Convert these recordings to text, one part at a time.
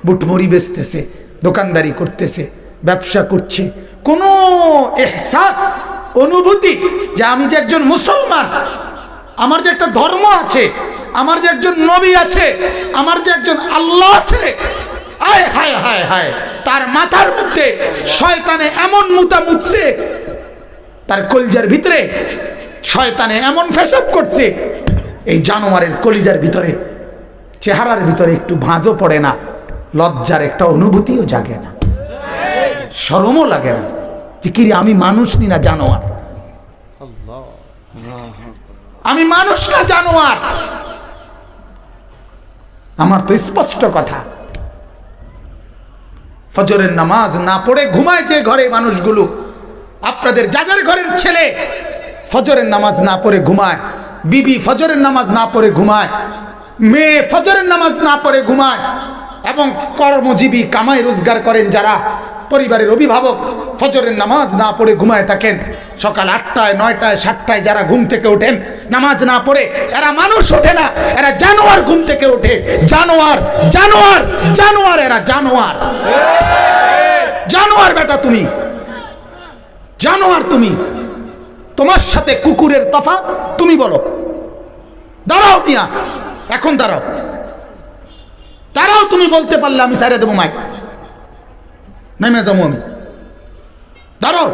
বুটমুড়ি বেচতেছে, দোকানদারি করতেছে, ব্যবসা করছে, কোনো এহসাস অনুভূতি যে আমি যে একজন মুসলমান, আমার যে একটা ধর্ম আছে, আমার যে একজন নবী আছে, আমার যে একজন আল্লাহ আছে, আয় হায় হায় হায়, তার মাথার মধ্যে শয়তানে এমন মুতা মুতছে, তার কলিজার ভিতরে শয়তানে এমন ফেসাব করছে, এই জানোয়ারের কলিজার ভিতরে, চেহারার ভিতরে একটু ভাঁজও পড়ে না, লজ্জার একটা অনুভূতিও জাগে না, শরমও লাগে না যে কি রে, আমি মানুষ নি না জানোয়ার, আমি মানুষ না জানোয়ার। আমার তো স্পষ্ট কথা, ফজরের নামাজ না পড়ে ঘুমায় যে ঘরে মানুষগুলো, আপনাদের যাদের ঘরের ছেলে ফজরের নামাজ না পড়ে ঘুমায়, বিবি ফজরের নামাজ না পড়ে ঘুমায়, মেয়ে ফজরের নামাজ না পড়ে ঘুমায়, এবং কর্মজীবী কামাই রোজগার করেন যারা, পরিবারের অভিভাবক ফজরের নামাজ না পড়ে ঘুমায় থাকেন, সকাল 8টায় 9টায় 7টায় যারা ঘুম থেকে ওঠেন নামাজ না পড়ে, এরা মানুষ ওঠে না, এরা জানোয়ার ঘুম থেকে ওঠে, জানোয়ার জানোয়ার জানোয়ার, এরা জানোয়ার। জানোয়ার বেটা তুমি, জানোয়ার তুমি, তোমার সাথে কুকুরের তফাৎ তুমি বলো। দাঁড়াও মিয়া, এখন দাঁড়াও, দাঁড়াও, তুমি বলতে পারলে আমি সাইরে দেবো মাইক, নেমে যাবো আমি, দাঁড়াও।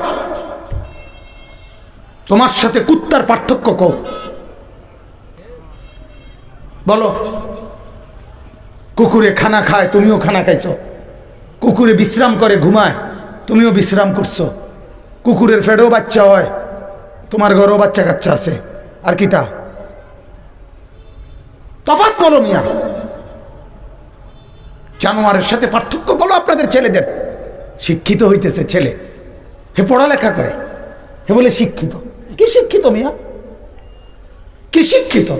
তোমার সাথে কুত্তার পার্থক্য কও, বলো। কুকুরে খানা খায়, তুমিও খানা খাইছো, কুকুরে বিশ্রাম করে ঘুমায়, তুমিও বিশ্রাম করছো, কুকুরের ফেডেও বাচ্চা হয়, তোমার ঘরেও বাচ্চা কাচ্চা আছে, আর কি তা তফাৎ বলো মিয়া। জানোয়ারের সাথে পার্থক্য বলো আপনাদের ছেলেদের। শিক্ষিত হইতেছে ছেলে, হে পড়ালেখা করে, হে বলে শিক্ষিত। কি শিক্ষিত মিয়া, কি শিক্ষিত?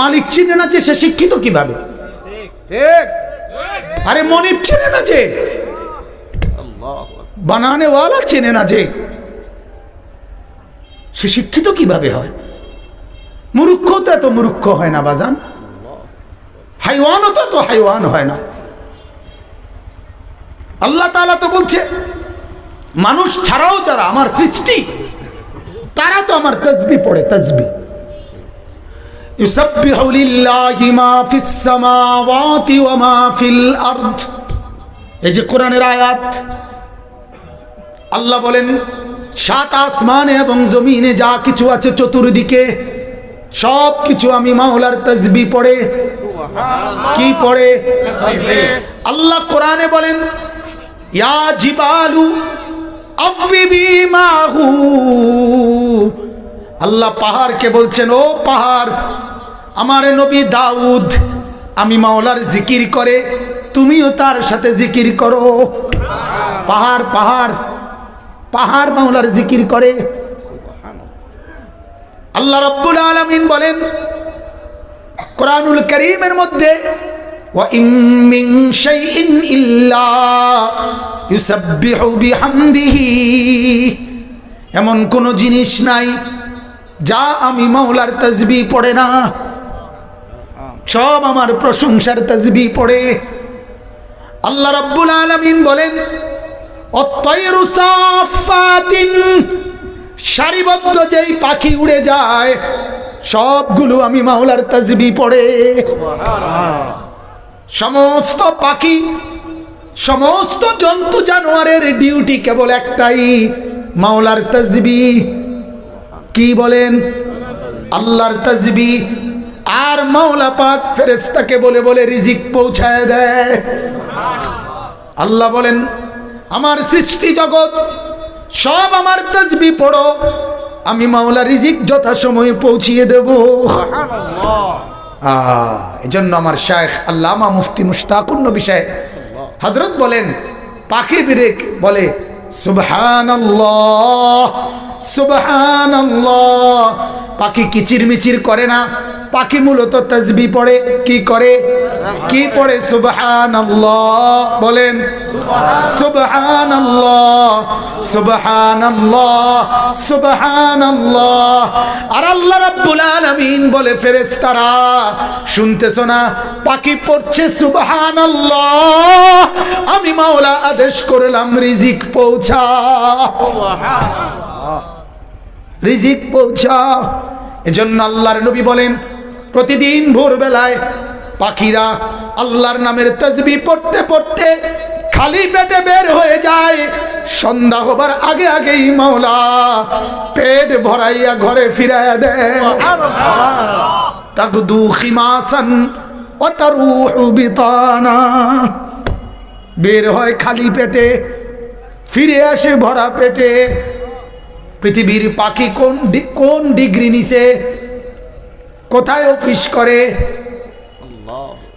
মালিক চিনে না যে সে শিক্ষিত কিভাবে? আরে মনিব চিনে না যে, বানানেওয়ালা চিনে না যে, সে শিক্ষিত কিভাবে হয়? মূর্খ তো এত মূর্খ হয় না বাজান, হাইওয়ানও তো এত হাইওয়ান হয় না। আল্লাহ তাআলা তো বলছে মানুষ ছাড়াও যারা আমার সৃষ্টি, তারা তো আমার তাসবিহ পড়ে, তাসবিহ। ইউসাব্বিহু লিল্লাহি মা ফিস সামাওয়াতি ওয়া মা ফিল আরদ, এই যে কোরআনের আয়াত। আল্লাহ বলেন সাত আসমানে এবং জমিনে যা কিছু আছে চতুর্দিকে, সব কিছু আমি মাওলার তাসবিহ পড়ে। কি পড়ে? আল্লাহ কোরআনে বলেন ইয়া জিবালু আওবিবি মাহু, আল্লাহ পাহাড়কে বলছেন ও পাহাড়, আমার নবী দাউদ আমি মাওলার জিকির করে, তুমিও তার সাথে জিকির করো। পাহাড় পাহাড় পাহাড় মাওলার জিকির করে। আল্লাহ রাব্বুল আলামিন বলেন কোরআনুল কারীমের মধ্যে ওয়া ইম মিন শাইইন ইল্লা ইউসাব্বিহু বিহামদিহি, এমন কোন জিনিস নাই যা আমি মাওলার তাসবিহ পড়ে না, সব আমার প্রশংসার তাসবিহ পড়ে। আল্লাহ রাব্বুল আলামিন বলেন অত্তয়রু সাফাতিন, সারিবদ্ধ যেই পাখি উড়ে যায় সবগুলো আমি মাওলার তাসবিহ পড়ে। সমস্ত পাখি, সমস্ত জন্তু জানোয়ারের ডিউটি কেবল একটাই, মাওলার তাসবিহ। কি বলেন? আল্লাহর তাসবিহ। আর মাওলা পাক ফেরেশতাকে বলে বলে রিজিক পৌঁছায় দেয়। আল্লাহ বলেন আমার সৃষ্টি জগৎ সব আমার তাসবিহ পড়ো, আমি মাওলা রিজিক যথাসময়ে পৌঁছিয়ে দেব। এজন্য আমার শায়েখ আল্লামা মুফতি মুশতাকুর নবী সাহেব হযরত বলেন পাখি বিরেক বলে সুবহানাল্লাহ সুবহানাল্লাহ। পাখি কিচিরমিচির করে না, পাখি মূলত তাসবিহ পড়ে। কি করে? কি পড়ে? সুবহানাল্লাহ। বলেন সুবহানাল্লাহ সুবহানাল্লাহ সুবহানাল্লাহ। আর আল্লাহ রাব্বুল আলামিন বলে ফেরেশতারা শুনতেছো না? পাখি পড়ছে সুবহানাল্লাহ মাওলা আদেশ করলাম রিজিক পৌঁছা, রিজিক পৌঁছা। এজন্য আল্লাহর নবী বলেন প্রতিদিন ভোরবেলায় পাখিরা আল্লাহর নামের তাসবিহ পড়তে পড়তে খালি পেটে বের হয়ে যায়, সন্ধ্যা হবার আগে আগেই মাওলা পেট ভরাইয়া ঘরে ফিরাইয়া দেয়। তাকদু খিমাসান ওয়া তারুহু বিতানা, বের হয় খালি পেটে, ফিরে আসে ভরা পেটে। পৃথিবীর পাখি কোন ডিগ্রি নিছে, কোথায় অফিস করে,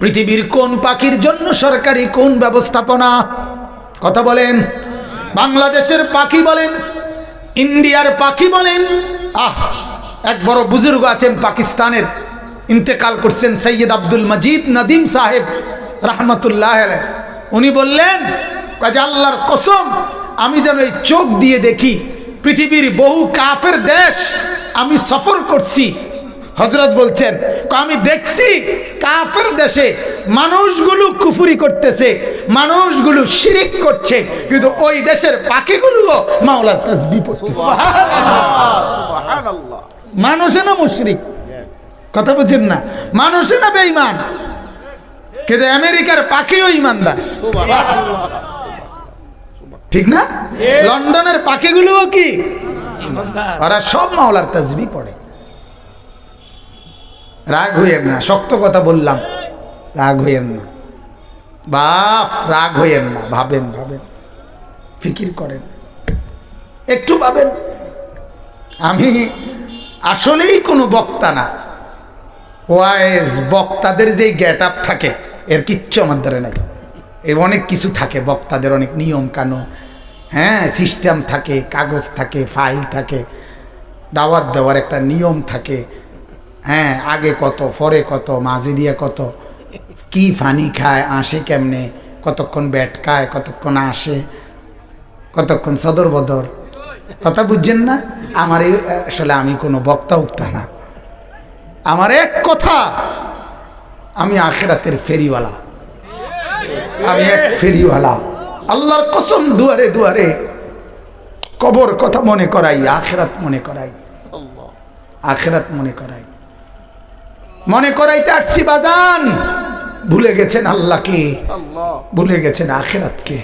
পৃথিবীর কোন পাখির জন্য সরকারি কোন ব্যবস্থাপনা, কথা বলেন। বাংলাদেশের পাখি বলেন, ইন্ডিয়ার পাখি বলেন। এক বড় বুজুর্গ আছেন পাকিস্তানের, ইন্তেকাল করছেন সৈয়দ আব্দুল মজিদ নদীম সাহেব রহমতুল্লাহ আলাইহ। উনি বললেন যে আল্লাহর কসম, আমি যেন এই চোখ দিয়ে দেখি পৃথিবীর বহু কাফের দেশ আমি সফর করছি। হযরত বলছেন আমি দেখছি কাফের দেশে মানুষগুলো কুফরি করতেছে, মানুষগুলো শিরিক করছে, কিন্তু ওই দেশের পাখিগুলোও মাওলার তাসবিহ পড়তেছে। সুবহানাল্লাহ। মানুষে না মুশরিক, কথা বুঝছেন না, মানুষে না বেঈমান, কিন্তু আমেরিকার পাখিও ঈমানদার, ঠিক না? লন্ডনের পাখিগুলোও কি ঈমানদার, ওরা সব মাওলার তাসবিহ পড়ে। রাগ হইয়েন না, শক্ত কথা বললাম, রাগ হইয়েন না বাপ, রাগ হইয়েন না, ভাবেন ভাবেন, ফিকির করেন, একটু ভাবেন। আমি আসলেই কোনো বক্তা না, ওয়াইজ বক্তাদের যেই গেট আপ থাকে এর কিচ্ছু আমার দ্বারা নাই। এর অনেক কিছু থাকে বক্তাদের, অনেক নিয়ম কানুন, হ্যাঁ, সিস্টেম থাকে, কাগজ থাকে, ফাইল থাকে, দাওয়াত দেওয়ার একটা নিয়ম থাকে, হ্যাঁ, আগে কত পরে কত, মাঝে দিয়ে কত, কি ফানি খায়, আসে কেমনে, কতক্ষণ ব্যাট খায়, কতক্ষণ আসে, কতক্ষণ সদর বদর, কথা বুঝছেন না? আমার এই আসলে আমি কোনো বক্তা উক্তা না, আমার এক কথা, আমি আখিরাতের ফেরিওয়ালা, আমি এক ফেরিওয়ালা। আল্লাহর কসম, দুয়ারে দুয়ারে কবর কথা মনে করাই, আখিরাত মনে করাই, আখিরাত মনে করাই, মনে করাইতে আসছি বাজান। ভুলে গেছেন আল্লাহকে, ভুলে গেছেন আখিরাতকে,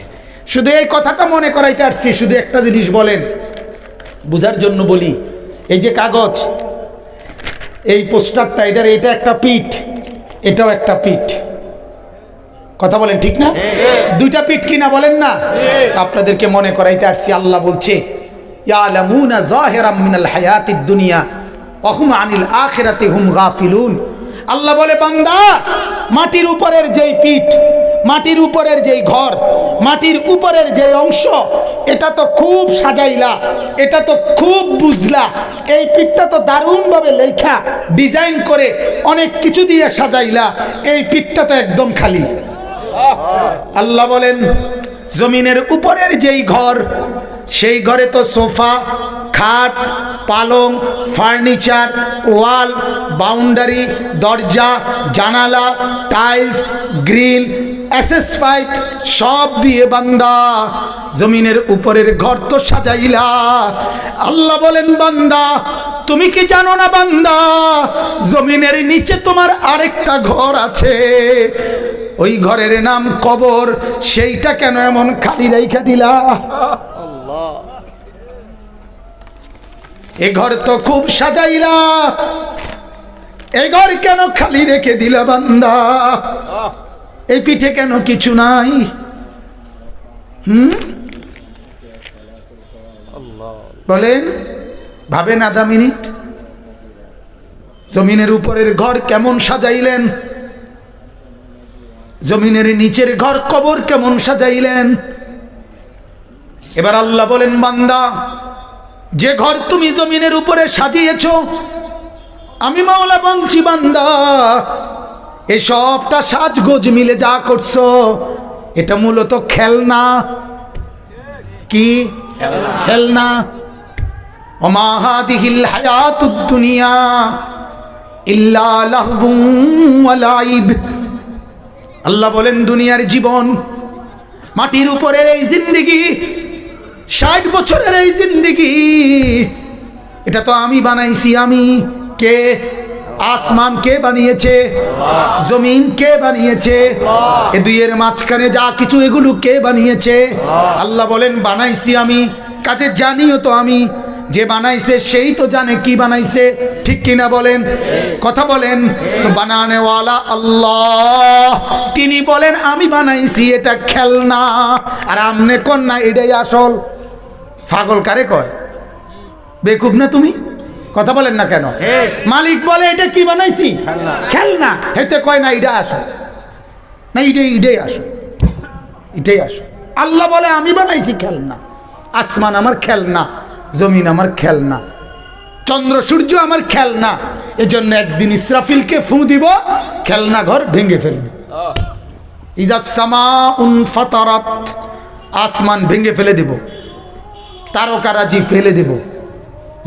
শুধু এই কথাটা মনে করাইতে আসছি। শুধু একটা জিনিস বলেন, বুঝার জন্য বলি, এই যে কাগজ, এই পোস্টারটা, এটা একটা পিঠ, এটাও একটা পিঠ, কথা বলেন ঠিক না? দুইটা পিঠ কিনা বলেন না? আপনাদেরকে মনে করাইতে আসছি, আল্লাহ বলছে ইয়ালামুনা যাহিরাম মিনাল হায়াতিদ দুনিয়া ওয়া হুম আনিল আখিরাতি হুম গাফিলুন। আল্লাহ বলে বান্দা, মাটির উপরের যেই পিঠ, মাটির উপরের যেই ঘর, মাটির উপরের যে অংশ, এটা তো খুব সাজাইলা, এটা তো খুব বুঝলা, এই পিঠটা তো দারুণভাবে লেখা ডিজাইন করে অনেক কিছু দিয়ে সাজাইলা, এই পিঠটা তো একদম খালি। আল্লাহ বলেন জমিনের উপরের যেই ঘর, সেই ঘরে তো সোফা, খাট, পালং, ফার্নিচার, ওয়াল, বাউন্ডারি, দরজা, জানালা, টাইলস, গ্রিল, এসএস পাইপ সব দিয়ে বান্দা জমিনের উপরের ঘর তো সাজাইলা। আল্লাহ বলেন বান্দা, তুমি কি জানো না বান্দা, জমিনের নিচে তোমার আরেকটা ঘর আছে, ওই ঘরের নাম কবর, সেইটা কেন এমন খালি রাইখা দিলা? এ ঘর তো খুব সাজাইলা, এই ঘর কেন খালি রেখে দিলা বান্দা? এই পিঠে কেন কিছু নাই? বলেন, ভাবেন আধা মিনিট, জমিনের উপরের ঘর কেমন সাজাইলেন, জমিনের নিচের ঘর কবর কেমন সাজাইলেন। এবার আল্লাহ বলেন বান্দা, যে ঘর তুমি জমিনের উপরে সাজিয়েছ, আমি মাওলা বলছি বান্দা, এই সবটা সাজগোজ মিলে যা করছো, এটা মূলত খেলনা। কি খেলনা? ওমা হাদিহিল হায়াতুদ দুনিয়া ইল্লা লাহবুন ওয়া লাইব। আল্লাহ বলেন দুনিয়ার জীবন মাটির উপরের এই জিন্দেগি, 60 বছরের এই জিন্দেগি, এটা তো আমি বানাইছি। আমি কে? আসমান কে বানিয়েছে? জমিন কে বানিয়েছে? এ দুইয়ের মাঝখানে যা কিছু এগুলো কে বানিয়েছে? আল্লাহ বলেন বানাইছি আমি, কাজে জানিও তো আমি। যে বানাইছে সেই তো জানে কি বানাইছে, ঠিক কিনা বলেন? কথা বলেন তো। বানানেওয়ালা আল্লাহ, তিনি বলেন আমি বানাইছি এটা খেলনা, আর আমনে কোন না এটাই আসল। পাগল কারে কয়? বেকুব না তুমি? কথা বলেন না কেন? মালিক বলে এটা কি বানাইছি? খেলনা। হেতে কয় না এটা আসল, না এটাই আসল, এটাই আসল। আল্লাহ বলে আমি বানাইছি খেলনা। আসমান আমার খেলনা, জমিন আমার খেলনা, চন্দ্র সূর্য আমার খেলনা। এজন্য একদিন ইসরাফিলকে ফু দিব, খেলনা ঘর ভেঙে ফেলবে। ইজাত সামাউন ফাতারাত, আসমান ভেঙে ফেলে দিব, তারকারাজি ফেলে দিব,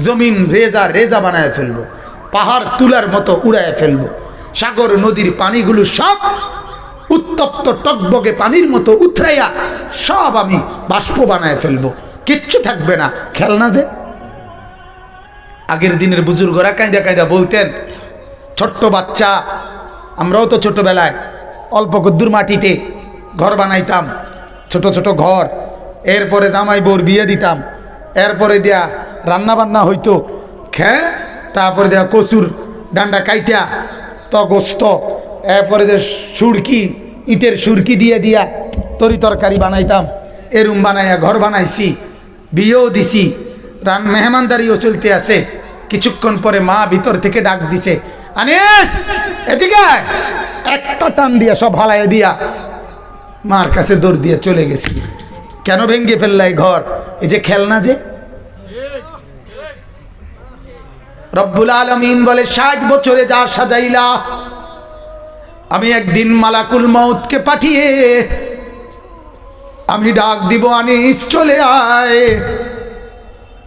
জমিন রেজা বানায় ফেলবো, পাহাড় তুলার মতো উড়ায় ফেলবো, সাগর নদীর পানিগুলো সব উত্তপ্ত টকবগে পানির মতো উথরাইয়া সব আমি বাষ্প বানায় ফেলবো, কিচ্ছু থাকবে না। খেলনা যে। আগের দিনের বুজুর্গরা কাঁদা কাঁদা বলতেন, ছোট্ট বাচ্চা, আমরাও তো ছোটবেলায় অল্প কদ্দুর মাটিতে ঘর বানাইতাম, ছোট ছোট ঘর। এরপরে জামাই বউর বিয়ে দিতাম, এরপরে দেয়া রান্না বান্না হইতো, তারপরে দেয়া কচুর ডান্ডা কাইটা তো গোস্ত, এরপরে যে সুরকি, ইটের সুরকি দিয়ে দিয়া তরি তরকারি বানাইতাম। এরুম বানাইয়া ঘর বানাইছি, বিয়েও দিছি, মেহমানদারিও চলতে আছে। কিছুক্ষণ পরে মা ভিতর থেকে ডাক দিছে, আনিস এদিকে আয়। একটা টান দিয়া সব হালাইয়া দিয়া মার কাছে দৌড় দিয়ে চলে গেছি। কেন ভেঙ্গে ফেললাই ঘর? এই যে খেলনা যে। রব্বুল আলামিন বলে 60 বছরে যা সাজাইলা, আমি একদিন মালাকুল মউতকে পাঠিয়ে আমি ডাক দিব, আনিস চলে আয়।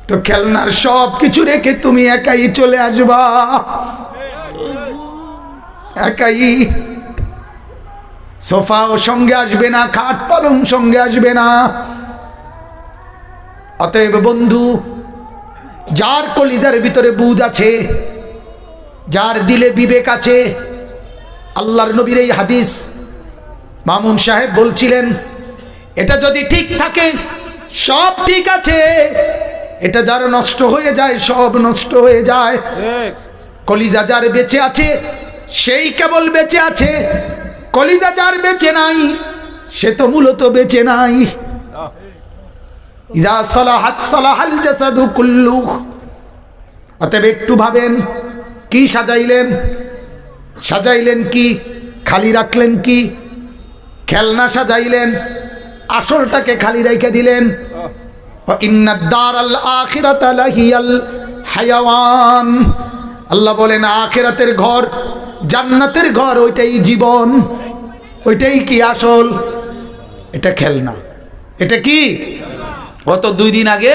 তো খেলনার সব কিছু রেখে তুমি একাই চলে আসবা, একাই। সোফাও সঙ্গে আসবে না, খাট পালং সঙ্গে আসবে না। অতএব বন্ধু, যার কলিজার ভিতরে বুঝ আছে, যার দিলে বিবেক আছে, আল্লাহর নবীর এই হাদিস মামুন সাহেব বলছিলেন, এটা যদি ঠিক থাকে সব ঠিক আছে, এটা যার নষ্ট হয়ে যায় সব নষ্ট হয়ে যায়। কলিজা যার বেঁচে আছে সেই কেবল বেঁচে আছে, কলিজা যার বেঁচে নাই সে তো মূলত বেঁচে নাই। ইজা সালাহাত সালাহাল জাসাদু কুল্লুহু। অতএব একটু ভাবেন, কি সাজাইলেন? সাজাইলেন কি? খালি রাখলেন কি? খেলনা সাজাইলেন, আসলটাকে খালি রেখে দিলেন। ইন্নাদ দারাল আখিরাতা লাহিয়াল হায়াওয়ান। আল্লাহ বলেন আখিরাতের ঘর, জান্নাতের ঘর, ওইটাই জীবন, ওইটাই কি আসল? এটা খেলনা। এটা কি? গত 2 দিন আগে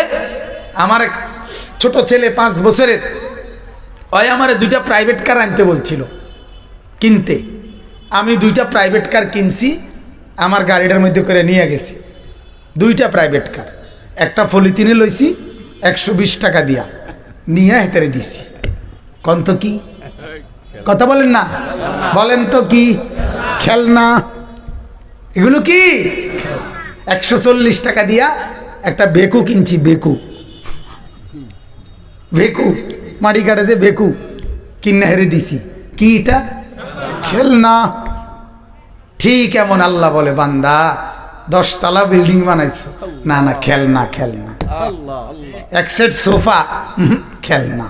আমার এক ছোট ছেলে 5 বছরের, ওই আমার 2টা প্রাইভেট কার আনতে বলছিল কিনতে। আমি 2টা প্রাইভেট কার কিনছি, আমার গাড়িটার মধ্যে করে নিয়ে গেছি। 2টা প্রাইভেট কার, একটা পলিথিনে লইছি 120 টাকা দিয়া, নিয়ে হেতারে দিছি। কোন তো কি? কথা বলেন না, বলেন তো কি? খেলনা। এগুলো কি? 140 টাকা দিয়া একটা বেকু কিনছি, বেকু, বেকু মাটি কাটে যে বেকু কিনে হেরে দিছি। কি এটা? খেলনা। ঠিক এমন আল্লাহ বলে, বান্দা 10 তলা বিল্ডিং বানাইছো, না না খেলনা, খেলনা। এক সেট সোফা, খেলনা,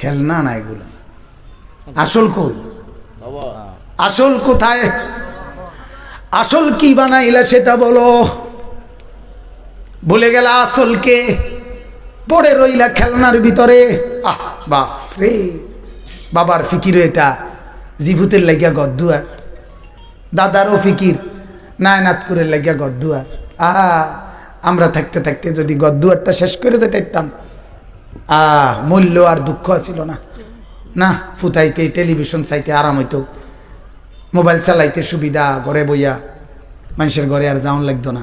খেলনা না এগুলো। আসল কই? আসল কোথায়? আসল কি বানাইলা সেটা বলো। ভুলে গেলা আসলকে, পড়ে রইলা খেলনার ভিতরে। আহ বাপ রে, বাবার ফিকির এটা, জিভুতের লাগিয়া গদ্দুয়ার, দাদারও ফিকির, নায়নাতকুরের লাগিয়া গদ্দুয়ার। আমরা থাকতে থাকতে যদি গদ্দুয়ারটা শেষ করে যেতাম, মূল্য আর দুঃখ ছিল না। না, ফুটাইতে, টেলিভিশন চাইতে আরাম হইতো, মোবাইল চালাইতে সুবিধা, ঘরে বইয়া মানুষের ঘরে আর যাওয়ান লাগতো না।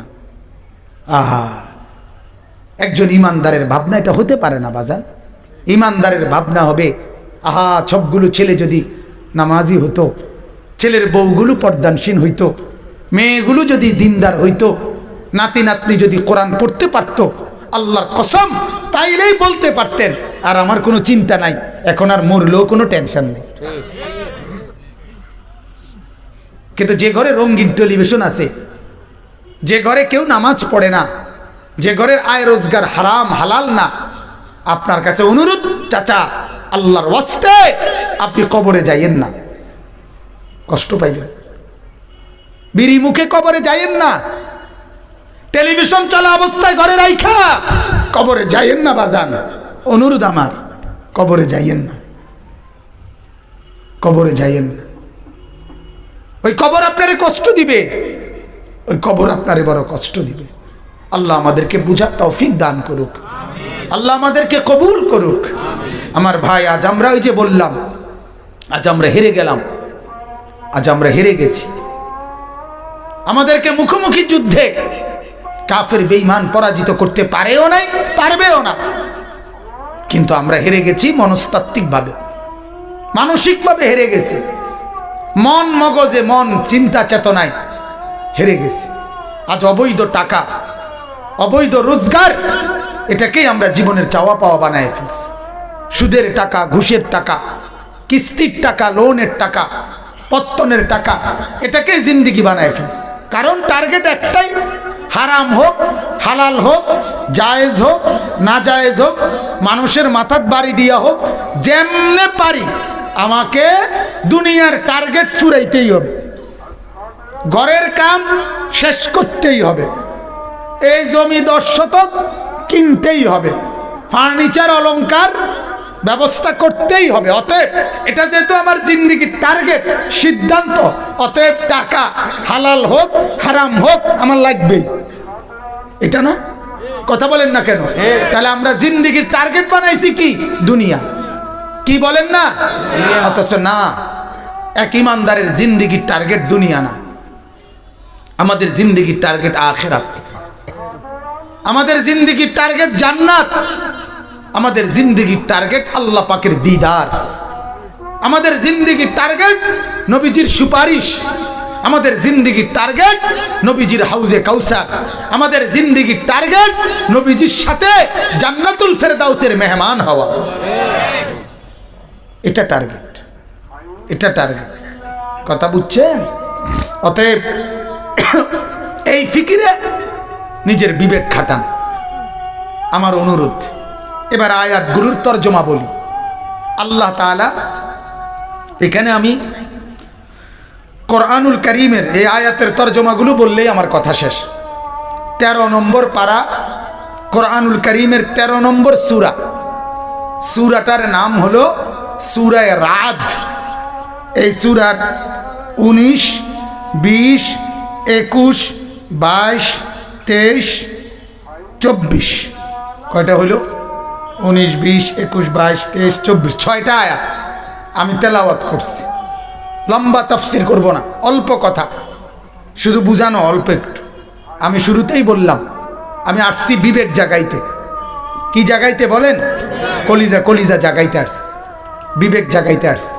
আহা, একজন ইমানদারের ভাবনা এটা হতে পারে না বাজান। ইমানদারের ভাবনা হবে, আহা সবগুলো ছেলে যদি নামাজি হতো, ছেলের বউগুলো পর্দানসীন হইতো, মেয়েগুলো যদি দিনদার হইতো, নাতি নাতনি যদি কোরআন পড়তে পারতো, আল্লাহর কসম তাইলেই বলতে পারতেন আর আমার কোনো চিন্তা নাই, এখন আর মরলেও কোনো টেনশন নেই। কিন্তু যে ঘরে রঙিন টেলিভিশন আছে, যে ঘরে কেউ নামাজ পড়ে না, যে ঘরের আয় রোজগার হারাম হালাল না, আপনার কাছে অনুরোধ চাচা, আল্লাহর ওয়াস্তে আপনি কবরে যাইয়েন না, কষ্ট পাইবেন। বিড়ি মুখে কবরে যাইয়েন না, টেলিভিশন চলা অবস্থায় ঘরে রাইখা কবরে যাইয়েন না বাজান, অনুরোধ আমার, কবরে যাইয়েন না, কবরে যাইয়েন না। ওই কবর আপনারে কষ্ট দিবে, ওই কবর আপনারে বড় কষ্ট দিবে। আল্লাহ আমাদেরকে বুঝার তৌফিক দান করুক, আল্লাহ আমাদেরকে কবুল করুক। আমার ভাই, আজ আমরা ওই যে বললাম, আজ আমরা হেরে গেলাম, আজ আমরা হেরে গেছি। আমাদেরকে মুখোমুখি যুদ্ধে কাফের বেঈমান পরাজিত করতে পারেও নাই, পারবেও না। কিন্তু আমরা হেরে গেছি মনস্তাত্ত্বিকভাবে, মানসিকভাবে হেরে গেছি, মন মগজে, মন চিন্তা চেতনায় হেরে গেছি। আজ অবৈধ টাকা, অবৈধ রোজগার, এটাকেই আমরা জীবনের চাওয়া পাওয়া বানায় ফেলছি। সুদের টাকা, ঘুষের টাকা, কিস্তির টাকা, লোনের টাকা, পত্তনের টাকা, এটাকে জিন্দিগি বানায় ফেলছি। কারণ টার্গেট একটাই, হারাম হোক হালাল হোক, জায়েজ হোক না জায়েজ হোক, মানুষের মাথার বাড়ি দিয়া হোক, যেমনে পারি আমাকে দুনিয়ার টার্গেট ফুরাইতেই হবে, ঘরের কাম শেষ করতেই হবে, এই জমি 10 শতক কিনতেই হবে, ফার্নিচার অলংকার ব্যবস্থা করতেই হবে। অতএব এটা যেহেতু আমার জিন্দিগির টার্গেট, সিদ্ধান্ত, অতএব টাকা হালাল হোক হারাম হোক আমার লাগবেই। এটা না কথা বলেন না কেন? তাহলে আমরা জিন্দিগির টার্গেট বানাইছি কি? দুনিয়া। কি বলেন না? অথচ না, এক ইমানদারের জিন্দিগির টার্গেট দুনিয়া না, আমাদের জিন্দিগির টার্গেট আখিরাত, আমাদের জিন্দিগির টার্গেট জান্নাত, আমাদের জিন্দিগির টার্গেট আল্লাহ পাকের দিদার, আমাদের জিন্দিগির টার্গেট নবীজির সুপারিশ, আমাদের জিন্দিগির টার্গেট নবীজির হাউজে কাউসার, আমাদের জিন্দিগির টার্গেট নবীজির সাথে জান্নাতুল ফেরদাউসের মেহমান হওয়া। এটা টার্গেট, এটা টার্গেট। কথা বুঝছেন? অতএব এই ফিকিরে নিজের বিবেক খাটান, আমার অনুরোধ। এবার আয়াতগুলোর তর্জমা বলি। আল্লাহ তাআলা এখানে, আমি কোরআনুল কারীমের এই আয়াতের তর্জমাগুলো বললেই আমার কথা শেষ। 13 নম্বর পারা, কোরআনুল কারীমের 13 নম্বর সূরা। সূরাটার নাম হলো সূরা রাদ। এই সূরার 19, 20, 21, 22, 23, 24 কয়টা হইল? 19, 20, 21, 22, 23, 24, 6টা আয়াত আমি তেলাওয়াত করছি। লম্বা তাফসির করব না, অল্প কথা, শুধু বুঝানো অল্প একটু। আমি শুরুতেই বললাম আমি আসছি বিবেক জাগাইতে। কি জাগাইতে বলেন? কলিজা, কলিজা জাগাইতে আসছি, বিবেক জাগাইতে আসছি।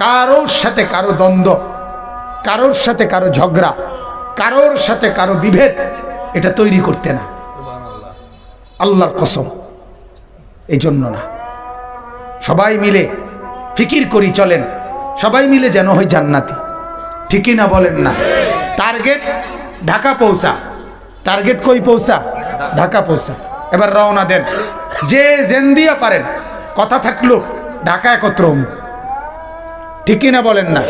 কারোর সাথে কারো দ্বন্দ্ব, কারোর সাথে কারো ঝগড়া, কারোর সাথে কারো বিভেদ, এটা তৈরি করতে না, আল্লাহর কসম, এই জন্য না। সবাই মিলে ফিকির করি চলেন, সবাই মিলে যেন হয় জান্নাতি। ঠিকই না বলেন না? টার্গেট ঢাকা পৌঁছা, টার্গেট কই পৌঁছা? ঢাকা পৌঁছা। এবার রওনা দেন, যে জেন দিয়া পারেন, কথা থাকলো ঢাকা একত্র। ঠিকই না বলেন না?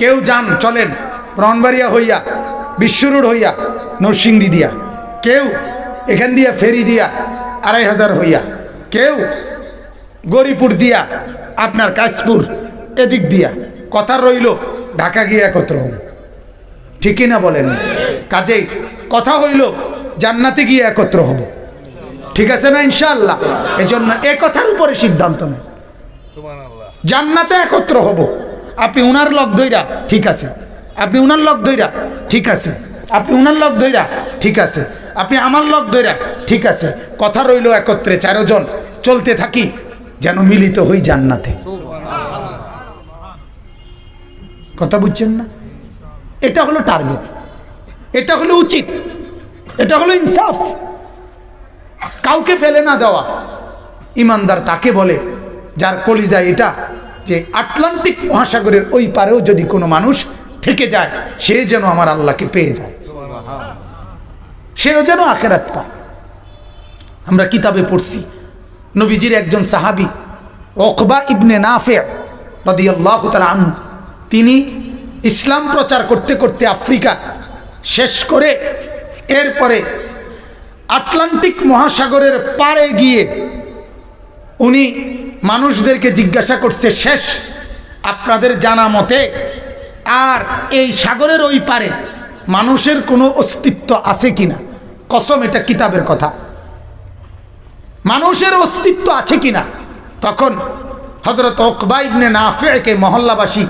কেউ যান চলেন ব্রাহ্মণবাড়িয়া হইয়া, বিশ্বরোড হইয়া, নরসিংদী দিয়া, কেউ এখান দিয়া ফেরি দিয়া 2500 হইয়া, কেউ গরিপুর দিয়া, আপনার কাশপুর এদিক দিয়া, কথা রইল ঢাকা গিয়ে একত্র হন। ঠিকই না বলেন? কাজেই কথা হইল জান্নাতে গিয়ে একত্র হব। ঠিক আছে না ইনশাআল্লাহ? এজন্য এ কথার উপরে সিদ্ধান্ত নেন, জান্নাতে একত্র হব। আপনি উনার লগ ধইরা ঠিক আছে, আপনি উনার লগ ধইরা ঠিক আছে, আপনি উনার লোক ধইরা ঠিক আছে, আপনি আমার লোক ধইরা ঠিক আছে, কথা রইল একত্রে 4 জন চলতে থাকি যেন মিলিত হই জান্নাতে। কথা বুঝছেন না? এটা হলো টার্গেট, এটা হলো উচিত, এটা হলো ইনসাফ। কাউকে ফেলে না দেওয়া। ইমানদার তাকে বলে যার কলিজায় এটা যে আটলান্টিক মহাসাগরের ওই পারেও যদি কোনো মানুষ থেকে যায় সে যেন আমার আল্লাহকে পেয়ে যায়, সেও যেন আখিরাত পায়। আমরা কিতাবে পড়ছি নবীজির একজন সাহাবী উকবা ইবনে নাফি রাদিয়াল্লাহু তাআলা আনহু, তিনি ইসলাম প্রচার করতে করতে আফ্রিকা শেষ করে এরপরে আটলান্টিক মহাসাগরের পাড়ে গিয়ে উনি মানুষদেরকে জিজ্ঞাসা করছে, শেষ আপনাদের জানা মতে আর এই সাগরের ওই পারে মানুষের কোনো অস্তিত্ব আছে কিনা? কসম, এটা কিতাবের কথা, মানুষের অস্তিত্ব আছে কিনা? তখন হযরত উকবা ইবনে নাফিকে মহল্লাবাসী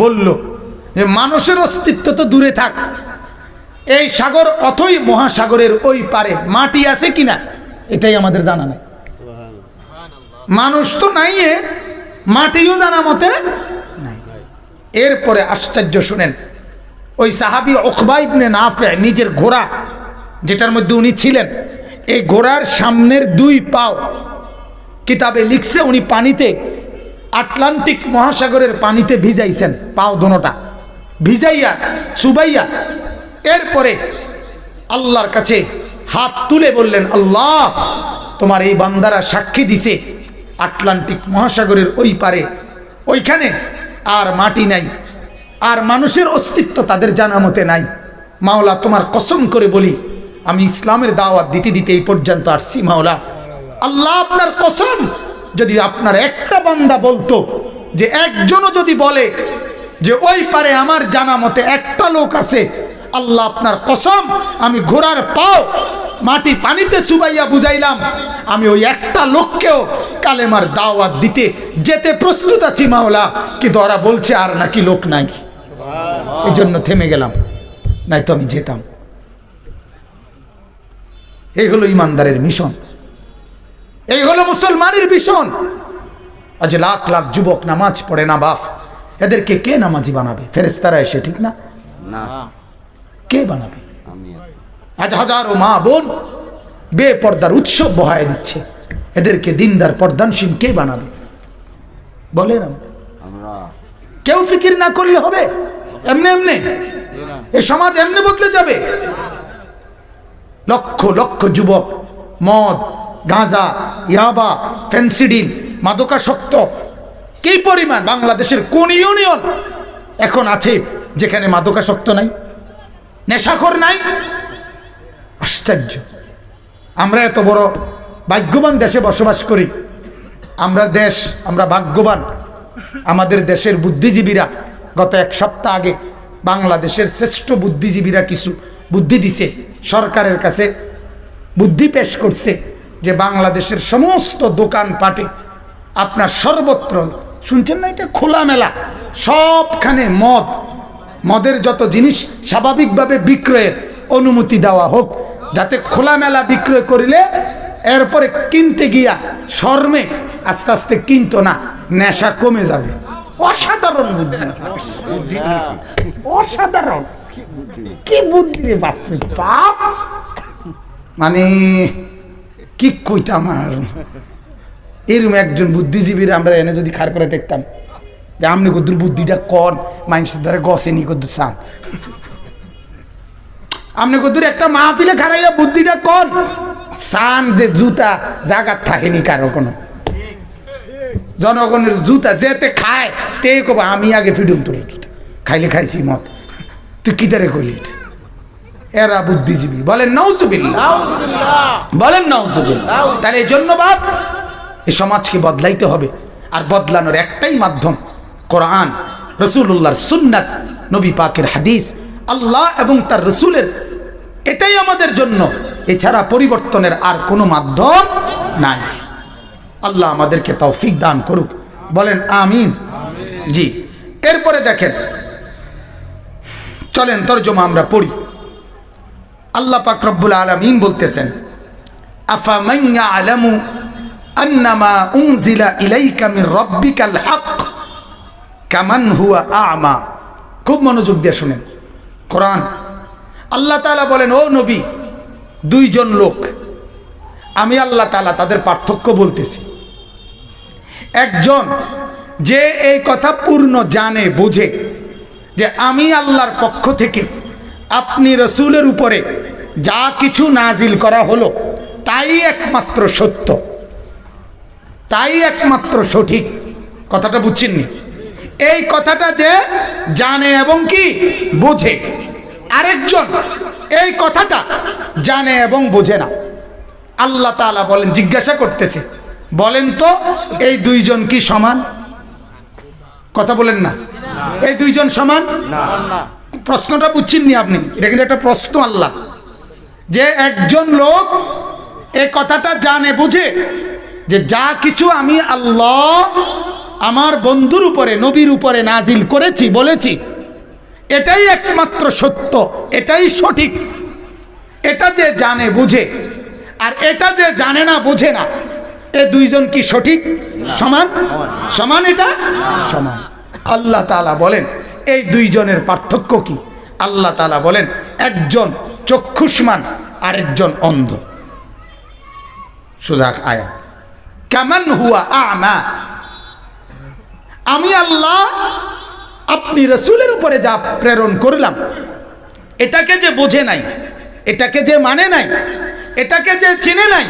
বলল যে মানুষের অস্তিত্ব তো দূরে থাক, এই সাগর অথই মহাসাগরের ওই পারে মাটি আছে কিনা এটাই আমাদের জানা নেই। মানুষ তো নাই, মাটিও জানা মতে নাই। এরপরে আশ্চর্য শুনেন, ওই সাহাবী উকবা ইবনে নাফি নিজের ঘোড়া যেটার মধ্যে উনি ছিলেন, এই ঘোড়ার সামনের 2 পাও কিতাবে লিখছে উনি পানিতে আটলান্টিক মহাসাগরের পানিতে ভিজাইছেন, পাও দুটোটা ভিজাইয়া চুবাইয়া এরপরে আল্লাহর কাছে হাত তুলে বললেন, আল্লাহ তোমার এই বান্দারা সাক্ষী দিছে আটলান্টিক মহাসাগরের ওই পারে ওইখানে আর মাটি নাই, আর মানুষের অস্তিত্ব তাদের জানা মতে নাই। মাওলা তোমার কসম করে বলি আমি ইসলামের দাওয়াত দিতে দিতে এই পর্যন্ত আসছি, মাওলা আল্লাহ আপনার কসম, যদি আপনার একটা বান্দা বলতো যে একজনও যদি বলে যে ওই পারে আমার জানা মতে একটা লোক আছে, আল্লাহ আপনার কসম আমি ঘোড়ার পাও মাটি পানিতে চুবাইয়া বুঝাইলাম আমি ওই একটা লোককেও কালেমার দাওয়াত দিতে যেতে প্রস্তুত আছি মাওলা। কিন্তু ওরা বলছে আর নাকি লোক নাই, এই জন্য থেমে গেলাম, নাই তো আমি যেতাম। এই হলো ইমানদারের মিশন, এই হলো মুসলমানের মিশন। আজ লাখ লাখ যুবক নামাজ পড়ে না বাপ, এদেরকে কে নামাজি বানাবে? ফেরেশতারা এসে, ঠিক না? কে বানাবে? আজ হাজারো মা বোন বেপর্দার উৎসব বহায় দিচ্ছে, এদেরকে দিনদার পর্দানশীল কে বানাবে? বলেন কেউ ফিকির না করলে হবে? এমনি এমনি এই সমাজ এমনি বদলে যাবে? লক্ষ লক্ষ যুবক মদ, গাঁজা, ইয়াবা, ফেন্সিডিল, মাদকাসক্ত কি পরিমাণ! বাংলাদেশের কোন ইউনিয়ন এখন আছে যেখানে মাদকাসক্ত নাই, নেশাখোর নাই? আশ্চর্য! আমরা এত বড় ভাগ্যবান দেশে বসবাস করি, আমরা ভাগ্যবান। আমাদের দেশের বুদ্ধিজীবীরা গত 1 সপ্তাহ আগে বাংলাদেশের শ্রেষ্ঠ বুদ্ধিজীবীরা কিছু বুদ্ধি দিছে, সরকারের কাছে বুদ্ধি পেশ করছে যে বাংলাদেশের সমস্ত দোকানপাটে আপনার সর্বত্র, শুনছেন না, এটা খোলামেলা সবখানে মদের যত জিনিস স্বাভাবিকভাবে বিক্রয়ের অনুমতি দেওয়া হোক, যাতে খোলামেলা বিক্রয় করিলে এরপরে কিনতে গিয়া শর্মে আস্তে আস্তে কিনতো না, নেশা কমে যাবে। অসাধারণ বুদ্ধি, অসাধারণ কি বুদ্ধি রে বাপরে বাপ! মানে কি কইতাম আর, এরকম একজন বুদ্ধিজীবীরা আমরা এনে যদি খাড় করে দেখতাম যে আমনি কদ্দুর বুদ্ধিটা কন, মানুষের দ্বারা গছেনি কদ্দুর চান, আমনি কদ্দুর একটা মাহফিলে খাড়াইয়া বুদ্ধিটা কন চান যে জুতা জাগাত থাকেনি কারো, কোনো জনগণের জুতা যেতে খায় তে কবা আমি আগে ফিডুম তোর জুতা খাইলে খাইছি মত, তুই কি তারে কইলি? এটা এরা বুদ্ধিজীবী। বলেন নাউজুবিল্লাহ, বলেন নাউজুবিল্লাহ। তাহলে এই জন্য বাপ এই সমাজকে বদলাইতে হবে, আর বদলানোর একটাই মাধ্যম কোরআন, রাসূলুল্লাহর সুন্নাত, নবী পাকের হাদিস, আল্লাহ এবং তার রাসূলের, এটাই আমাদের জন্য। এছাড়া পরিবর্তনের আর কোনো মাধ্যম নাই। আল্লাহ আমাদেরকে তৌফিক দান করুক, বলেন আমিন। জি, এরপরে দেখেন, চলেন তরজমা আমরা পড়ি। আল্লাহ পাক রব্বুল আলামিন বলতেছেন, আফামান ইয়ালামু আন্নামা উনজিলা ইলাইকা মির রাব্বিকাল হক কামান হুয়া আ'মা। খুব মনোযোগ দিয়ে শুনেন কোরআন। আল্লাহ তাআলা বলেন, ও নবী, দুইজন লোক, আমি আল্লাহ তাআলা তাদের পার্থক্য বলতেছি। একজন যে এই কথা পূর্ণ জানে, বোঝে যে আমি আল্লাহর পক্ষ থেকে আপনি রসুলের উপরে যা কিছু নাজিল করা হলো তাই একমাত্র সত্য, তাই একমাত্র সঠিক। কথাটা বুঝছেননি? এই কথাটা যে জানে এবং কি বোঝে। আরেকজন এই কথাটা জানে এবং বোঝে না। আল্লাহ তাআলা বলেন, জিজ্ঞাসা করতেছে, বলেন তো এই দুইজন কি সমান? কথা বলেন না, এই দুইজন সমান না। প্রশ্নটা বুঝছেননি আপনি? এটা কিন্তু একটা প্রশ্ন। আল্লাহ যে একজন লোক এই কথাটা জানে, বুঝে যে যা কিছু আমি আল্লাহ আমার বন্ধুর উপরে, নবীর উপরে নাজিল করেছি, বলেছি, এটাই একমাত্র সত্য, এটাই সঠিক। এটা যে জানে, বুঝে, আর এটা যে জানে না, বোঝে না, এ দুইজন কি সঠিক? সমান? সমান? এটা সমান। আল্লাহ তাআলা বলেন, এই দুইজনের পার্থক্য কি? আল্লাহ তাআলা বলেন, একজন চক্ষুষ্মান, আরেকজন অন্ধ। সোজা আয়াত, কামান হুয়া আ'মা। আমি আল্লাহ আপনি রাসূলের উপরে যা প্রেরণ করলাম, এটাকে যে বোঝে নাই, এটাকে যে মানে নাই, এটাকে যে চিনে নাই,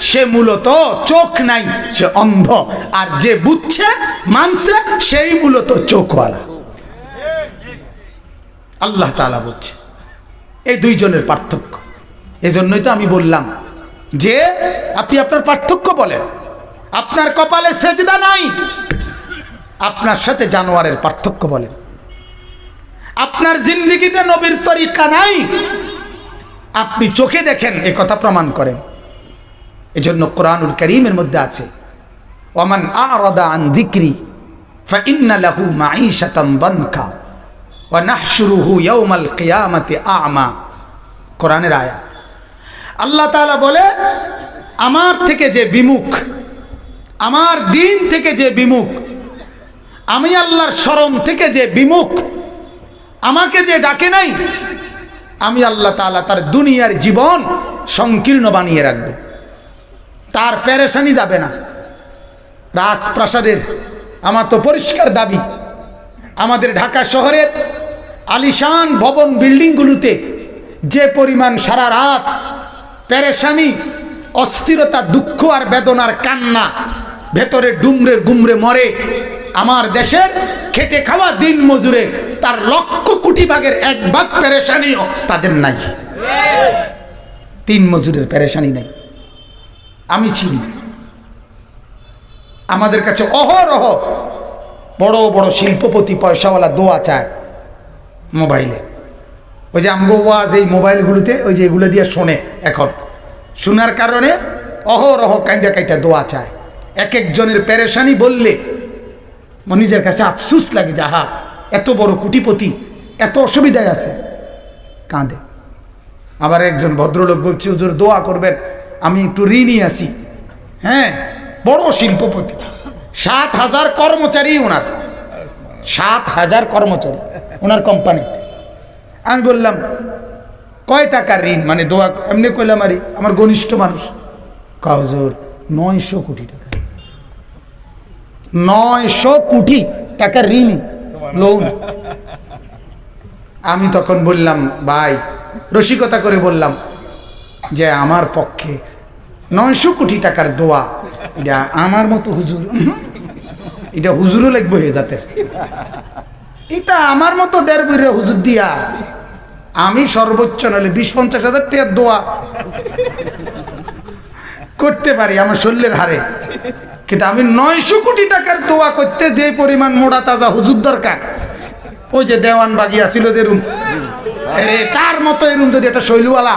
সে মূলত চোখ নাই, সে অন্ধ। আর যে বুঝছে, মানছে, সেই মূলত চোখওয়ালা। আল্লাহ তাআলা বলছে এই দুইজনের পার্থক্য। এজন্যই তো আমি বললাম যে আপনি আপনার পার্থক্য বলেন। আপনার কপালে সেজদা নাই, আপনার সাথে জানোয়ারের পার্থক্য বলেন। আপনার জিন্দেগিতে নবীর তরিকা নাই, আপনি চোখে দেখেন, এ কথা প্রমাণ করেন। এজন্য কোরআনুল কারীমের মধ্যে আছে, ওয়ামান আ'রাদা আন যিকরি ফাইন্না লাহু মাঈশাতান দানকা ওয়া নাহশুরুহু ইয়াওমাল কিয়ামাতি আ'মা। কোরআনের আয়াত। আল্লাহ তাআলা বলে, আমার থেকে যে বিমুখ, আমার দিন থেকে যে বিমুখ, আমি আল্লাহর শরণ থেকে যে বিমুখ, আমাকে যে ডাকে নাই, আমি আল্লাহ তাআলা তার দুনিয়ার জীবন সংকীর্ণ বানিয়ে রাখবো। তার পেরেশানি যাবে না। রাজপ্রাসাদের আমার তো পরিষ্কার দাবি, আমাদের ঢাকা শহরের আলিশান ভবন বিল্ডিংগুলোতে যে পরিমাণ সারা রাত পেরেশানি, অস্থিরতা, দুঃখ আর বেদনার কান্না, ভেতরে ডুমরে গুমরে মরে, আমার দেশের খেটে খাওয়া দিন মজুরে তার লক্ষ কোটি ভাগের 1 ভাগ পেরেশানিও তাদের নাই। 3 মজুরের পেরেশানি নাই। আমি চিনি, আমাদের কাছে অহরহ বড় বড় শিল্পপতি, পয়সাওয়ালা দোয়া চায় মোবাইলে। ওই যে আমগো ওয়াজ এই মোবাইলগুলোতে, ওই যে এগুলো দিয়ে শোনে, এখন শোনার কারণে অহরহ কাইন্দা কাইটা দোয়া চায়। এক একজনের পেরেশানি বললে নিজের কাছে আফসুস লাগে, যে আহা, এত বড় কোটিপতি এত অসুবিধায় আছে, কাঁদে। আবার একজন ভদ্রলোক বলছে, হুজুর দোয়া করবেন, আমি একটু ঋণী আছি। হ্যাঁ, বড় শিল্পপতি, 7,000 কর্মচারী ওনার, 7,000 কর্মচারী ওনার কোম্পানিতে। আমি বললাম, কয় টাকার ঋণ? মানে দোয়া এমনি কইলাম, আরে আমার ঘনিষ্ঠ মানুষ। হুজুর 900 কোটি টাকা। 900 কোটি টাকার ঋণ, লোন। আমি তখন বললাম, ভাই, রসিকতা করে বললাম যে আমার পক্ষে 900 কোটি টাকার দোয়া, এটা আমার মতো হুজুর, এটা হুজুরও লাগবে হয়ে জাতের, এটা আমার মতো 1.5 বছর হুজুর দিয়া আমি সর্বোচ্চ নাহলে 20-50 হাজার টাকার দোয়া করতে পারি আমার শরীরের হারে। কিন্তু আমি 900 কোটি টাকার দোয়া করতে যে পরিমাণ মোড়া তাজা হুজুর দরকার, ওই যে দেওয়ান বাগিয়া ছিল যে রুম, তার মতো এরুম যদি একটা শৈলওয়ালা